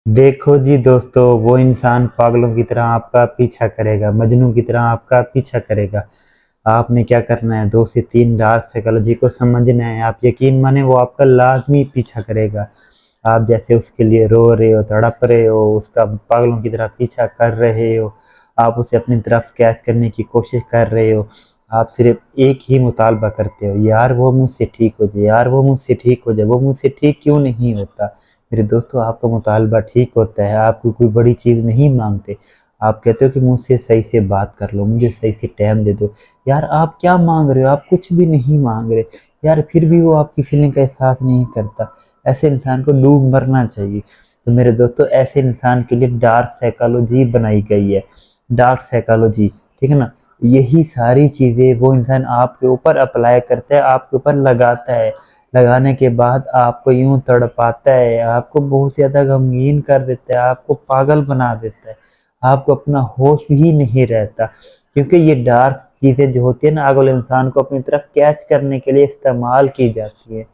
देखो जी दोस्तों, वो इंसान पागलों की तरह आपका पीछा करेगा, मजनू की तरह आपका पीछा करेगा। आपने क्या करना है, 2 से 3 डार्क साइकोलॉजी को समझना है। आप यकीन माने वो आपका लाजमी पीछा करेगा। आप जैसे उसके लिए रो रहे हो, तड़प रहे हो, उसका पागलों की तरह पीछा कर रहे हो, आप उसे अपनी तरफ कैच करने की कोशिश कर रहे हो। आप सिर्फ एक ही मुतालबा करते हो, यार वो मुझसे ठीक हो जाए, यार वो मुझसे ठीक हो जाए। वो मुझसे ठीक क्यों नहीं होता? मेरे दोस्तों, आपका मुतालबा ठीक होता है, आपको कोई बड़ी चीज़ नहीं मांगते। आप कहते हो कि मुझसे सही से बात कर लो, मुझे सही से टाइम दे दो। यार आप क्या मांग रहे हो? आप कुछ भी नहीं मांग रहे। यार फिर भी वो आपकी फीलिंग का एहसास नहीं करता। ऐसे इंसान को डूब मरना चाहिए। तो मेरे दोस्तों, ऐसे इंसान के लिए डार्क साइकोलॉजी बनाई गई है। डार्क साइकोलॉजी, ठीक है ना? यही सारी चीज़ें वो इंसान आपके ऊपर अप्लाई करता है, आपके ऊपर लगाता है। लगाने के बाद आपको यूं तड़पाता है, आपको बहुत ज़्यादा गमगीन कर देता है, आपको पागल बना देता है, आपको अपना होश भी नहीं रहता। क्योंकि ये डार्क चीज़ें जो होती है ना, अगले इंसान को अपनी तरफ कैच करने के लिए इस्तेमाल की जाती है।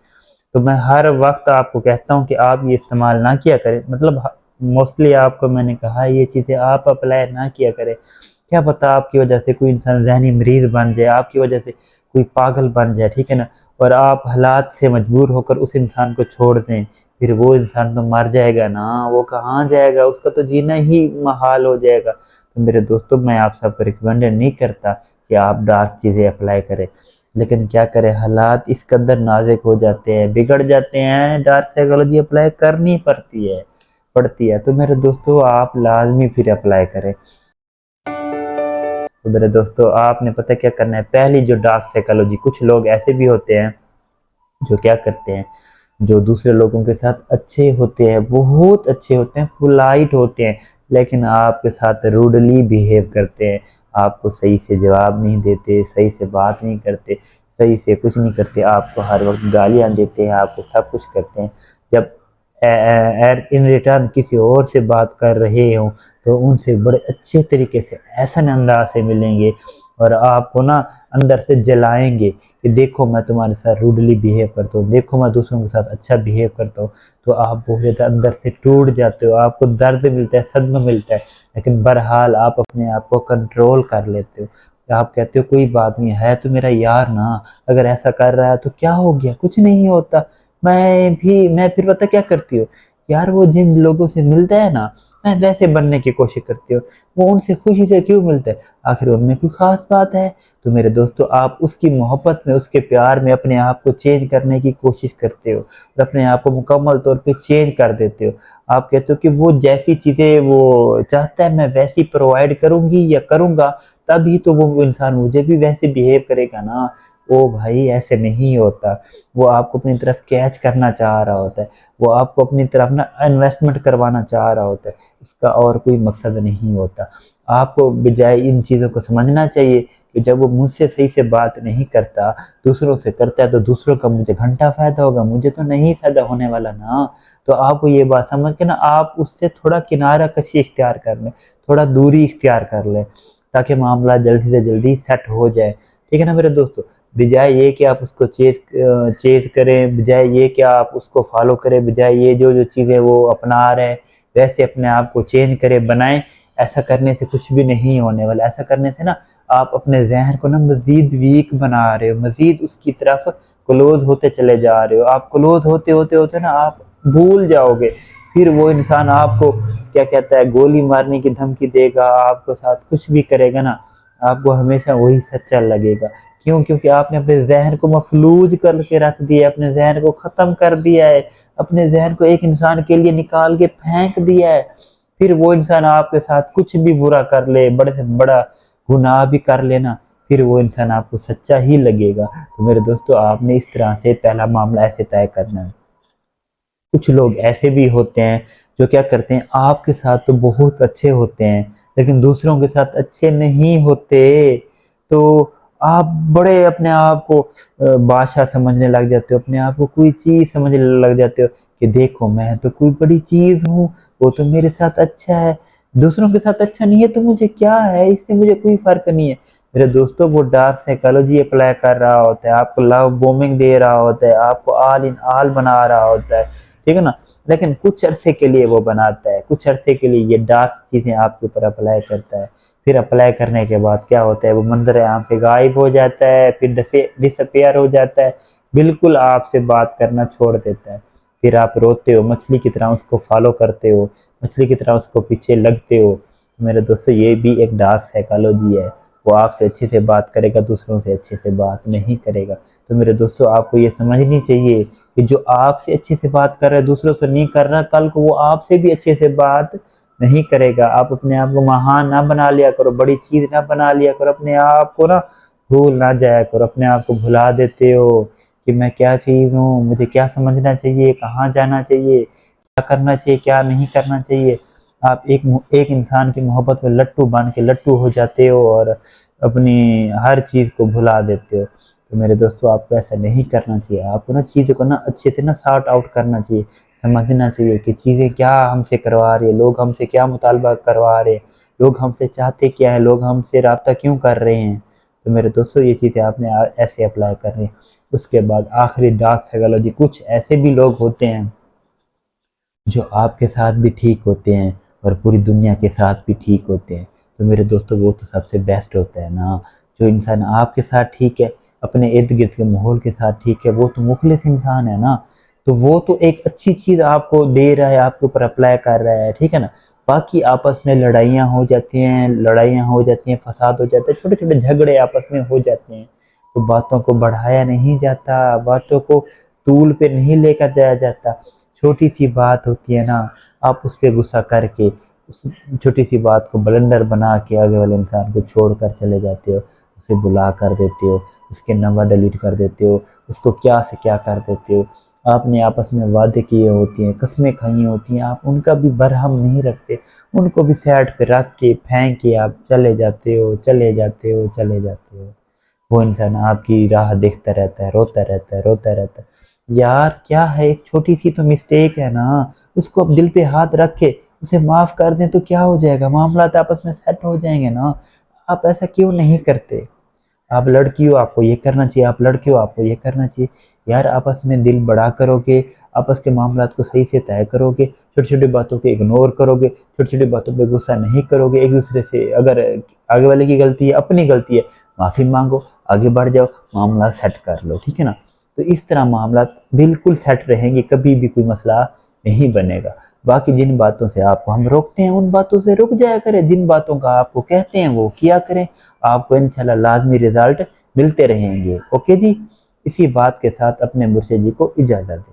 तो मैं हर वक्त आपको कहता हूँ कि आप ये इस्तेमाल ना किया करें। मतलब मोस्टली आपको मैंने कहा ये चीज़ें आप अप्लाई ना किया करें। क्या पता आपकी वजह से कोई इंसान ज़हनी मरीज बन जाए, आपकी वजह से कोई पागल बन जाए, ठीक है ना? और आप हालात से मजबूर होकर उस इंसान को छोड़ दें, फिर वो इंसान तो मर जाएगा ना, वो कहाँ जाएगा? उसका तो जीना ही महाल हो जाएगा। तो मेरे दोस्तों, मैं आप सबको रिकमेंड नहीं करता कि आप डार्क चीज़ें अप्लाई करें। लेकिन क्या करें, हालात इस कदर नाजुक हो जाते हैं, बिगड़ जाते हैं, डार्क साइकोलॉजी अप्लाई करनी पड़ती है। तो मेरे दोस्तों, आप लाजमी फिर अप्लाई करें। तो मेरे दोस्तों, आपने पता क्या करना है? पहली जो डार्क साइकोलॉजी, कुछ लोग ऐसे भी होते हैं जो क्या करते हैं, जो दूसरे लोगों के साथ अच्छे होते हैं, बहुत अच्छे होते हैं, पोलाइट होते हैं, लेकिन आपके साथ रूडली बिहेव करते हैं। आपको सही से जवाब नहीं देते, सही से बात नहीं करते, सही से कुछ नहीं करते, आपको हर वक्त गालियां देते हैं, आपको सब कुछ करते हैं। जब इन रिटर्न किसी और से बात कर रहे हो तो उनसे बड़े अच्छे तरीके से, ऐसा अंदाज से मिलेंगे और आपको ना अंदर से जलाएंगे कि देखो मैं तुम्हारे साथ रूडली बिहेव करता हूँ, देखो मैं दूसरों के साथ अच्छा बिहेव करता हूँ। तो आप बहुत ज़्यादा अंदर से टूट जाते हो, आपको दर्द मिलता है, सदमा मिलता है। लेकिन बहरहाल आप अपने आप को कंट्रोल कर लेते हो। आप कहते हो कोई बात नहीं है, तो मेरा यार ना, अगर ऐसा कर रहा है तो क्या हो गया, कुछ नहीं होता। मैं फिर पता क्या करती हूँ? यार वो जिन लोगों से मिलता है ना, मैं वैसे बनने की कोशिश करती हूँ। वो उनसे खुशी से क्यों मिलता है? आखिर उनमें कोई खास बात है? तो मेरे दोस्तों, आप उसकी मोहब्बत में, उसके प्यार में अपने आप को चेंज करने की कोशिश करते हो और अपने आप को मुकम्मल तौर पे चेंज कर देते हो। आप कहते हो कि वो जैसी चीज़ें वो चाहता है मैं वैसी प्रोवाइड करूंगी या करूंगा, तभी तो वो इंसान मुझे भी वैसे बिहेव करेगा ना। ओ भाई, ऐसे नहीं होता। वो आपको अपनी तरफ कैच करना चाह रहा होता है, वो आपको अपनी तरफ ना इन्वेस्टमेंट करवाना चाह रहा होता है, उसका और कोई मकसद नहीं होता। आपको बजाय इन चीज़ों को समझना चाहिए कि जब वो मुझसे सही से बात नहीं करता, दूसरों से करता है, तो दूसरों का मुझे घंटा फायदा होगा, मुझे तो नहीं फायदा होने वाला ना। तो आपको ये बात समझ के ना आप उससे थोड़ा किनारा कशी इख्तियार कर लें, थोड़ा दूरी इख्तियार कर लें, ताकि मामला जल्दी से जल्दी सेट हो जाए। ठीक है ना मेरे दोस्तों? बजाय ये कि आप उसको चेज करें, बजाय ये कि आप उसको फॉलो करें, बजाय ये जो जो चीज़ें वो अपना रहे हैं वैसे अपने आप को चेंज करें, बनाएं। ऐसा करने से कुछ भी नहीं होने वाला। ऐसा करने से ना आप अपने जहन को ना मजीद वीक बना रहे हो, मजीद उसकी तरफ क्लोज होते चले जा रहे हो। आप क्लोज होते होते होते ना आप भूल जाओगे। फिर वो इंसान आपको क्या कहता है, गोली मारने की धमकी देगा, आपके साथ कुछ भी करेगा ना, आपको हमेशा वही सच्चा लगेगा। क्यों? क्योंकि आपने अपने जहन को मफलूज करके रख दिया है, अपने जहन को ख़त्म कर दिया है, अपने जहन को एक इंसान के लिए निकाल के फेंक दिया है। फिर वो इंसान आपके साथ कुछ भी बुरा कर ले, बड़े से बड़ा गुनाह भी कर लेना, फिर वो इंसान आपको सच्चा ही लगेगा। तो मेरे दोस्तों, आपने इस तरह से पहला मामला ऐसे तय करना है। कुछ लोग ऐसे भी होते हैं जो क्या करते हैं, आपके साथ तो बहुत अच्छे होते हैं लेकिन दूसरों के साथ अच्छे नहीं होते। तो आप बड़े अपने आप को बादशाह समझने लग जाते हो, अपने आप को कोई चीज समझने लग जाते हो कि देखो मैं तो कोई बड़ी चीज हूँ, वो तो मेरे साथ अच्छा है, दूसरों के साथ अच्छा नहीं है तो मुझे क्या है, इससे मुझे कोई फर्क नहीं है। मेरे दोस्तों, वो डार्क साइकोलॉजी अप्लाई कर रहा होता है, आपको लव बोमिंग दे रहा होता है, आपको आल इन आल बना रहा होता है, ठीक है ना? लेकिन कुछ अरसे के लिए वो बनाता है, कुछ अरसे के लिए ये डार्क चीज़ें आपके ऊपर अप्लाई करता है, फिर अप्लाई करने के बाद क्या होता है, वो मंजर आम से गायब हो जाता है, फिर डिसअपियर हो जाता है, बिल्कुल आपसे बात करना छोड़ देता है। फिर आप रोते हो, मछली की तरह उसको फॉलो करते हो, मछली की तरह उसको पीछे लगते हो। मेरे दोस्तों ये भी एक डार्क साइकोलॉजी है। वो आपसे अच्छे से बात करेगा, दूसरों से अच्छे से बात नहीं करेगा। तो मेरे दोस्तों आपको ये समझनी चाहिए कि जो आपसे अच्छे से बात कर रहा है, दूसरों से नहीं कर रहा, कल को वो आपसे भी अच्छे से बात नहीं करेगा। आप अपने आप को महान ना बना लिया करो, बड़ी चीज ना बना लिया करो, अपने आप को ना भूल ना जाया करो, अपने आप को भुला देते हो कि मैं क्या चीज हूँ, मुझे क्या समझना चाहिए, कहाँ जाना चाहिए, क्या करना चाहिए, क्या नहीं करना चाहिए। आप एक इंसान की मोहब्बत में लट्टू बांध के लट्टू हो जाते हो और अपनी हर चीज़ को भुला देते हो। तो मेरे दोस्तों आपको ऐसा नहीं करना चाहिए। आपको ना चीज़ों को ना अच्छे से ना सॉर्ट आउट करना चाहिए, समझना चाहिए कि चीज़ें क्या हमसे करवा रही है, लोग हमसे क्या मुतालबा करवा रहे हैं, लोग हमसे चाहते क्या है, लोग हमसे रब्ता क्यों कर रहे हैं। तो मेरे दोस्तों ये चीज़ें आपने ऐसे अप्लाई करनी है। उसके बाद आखिरी डार्क साइकोलॉजी, कुछ ऐसे भी लोग होते हैं जो आपके साथ भी ठीक होते हैं और पूरी दुनिया के साथ भी ठीक होते हैं। तो मेरे दोस्तों वो तो सबसे बेस्ट होता है ना। जो इंसान आपके साथ ठीक है, अपने इर्द गिर्द के माहौल के साथ ठीक है, वो तो मुखलिस इंसान है ना। तो वो तो एक अच्छी चीज़ आपको दे रहा है, आपके ऊपर अप्लाई कर रहा है, ठीक है ना। बाकी आपस में लड़ाइयाँ हो जाती हैं, फसाद हो जाते हैं, छोटे छोटे झगड़े आपस में हो जाते हैं। तो बातों को बढ़ाया नहीं जाता, बातों को तूल पे नहीं लेकर जाया जाता। छोटी सी बात होती है ना, आप उस पर गुस्सा करके उस छोटी सी बात को ब्लंडर बना के आगे वाले इंसान को छोड़ कर चले जाते हो, उसे बुला कर देते हो, उसके नंबर डिलीट कर देते हो, उसको क्या से क्या कर देते हो। आपने आपस में वादे किए होती हैं, कस्में खाई होती हैं, आप उनका भी बरहम नहीं रखते, उनको भी साइड पे रख के फेंक के आप चले जाते हो, चले जाते हो, चले जाते हो। वो इंसान आपकी राह देखता रहता है, रोता रहता है, रोता रहता है। यार क्या है, एक छोटी सी तो मिस्टेक है ना, उसको अब दिल पे हाथ रख के उसे माफ कर दें तो क्या हो जाएगा, मामला आपस में सेट हो जाएंगे ना। आप ऐसा क्यों नहीं करते। आप लड़की हो, आपको ये करना चाहिए, आप लड़के हो, आपको ये करना चाहिए। यार आपस में दिल बड़ा करोगे, आपस के मामलात को सही से तय करोगे, छोटी छोटी बातों को इग्नोर करोगे, छोटी छोटी बातों पे गुस्सा नहीं करोगे, एक दूसरे से अगर आगे वाले की गलती है, अपनी गलती है, माफ़ी मांगो, आगे बढ़ जाओ, मामला सेट कर लो, ठीक है ना। तो इस तरह मामला बिल्कुल सेट रहेंगे, कभी भी कोई मसला नहीं बनेगा। बाकी जिन बातों से आपको हम रोकते हैं उन बातों से रुक जाया करें, जिन बातों का आपको कहते हैं वो किया करें। आपको इंशाल्लाह लाजमी रिजल्ट मिलते रहेंगे। ओके जी, इसी बात के साथ अपने मुर्शिद जी को इजाज़त दें।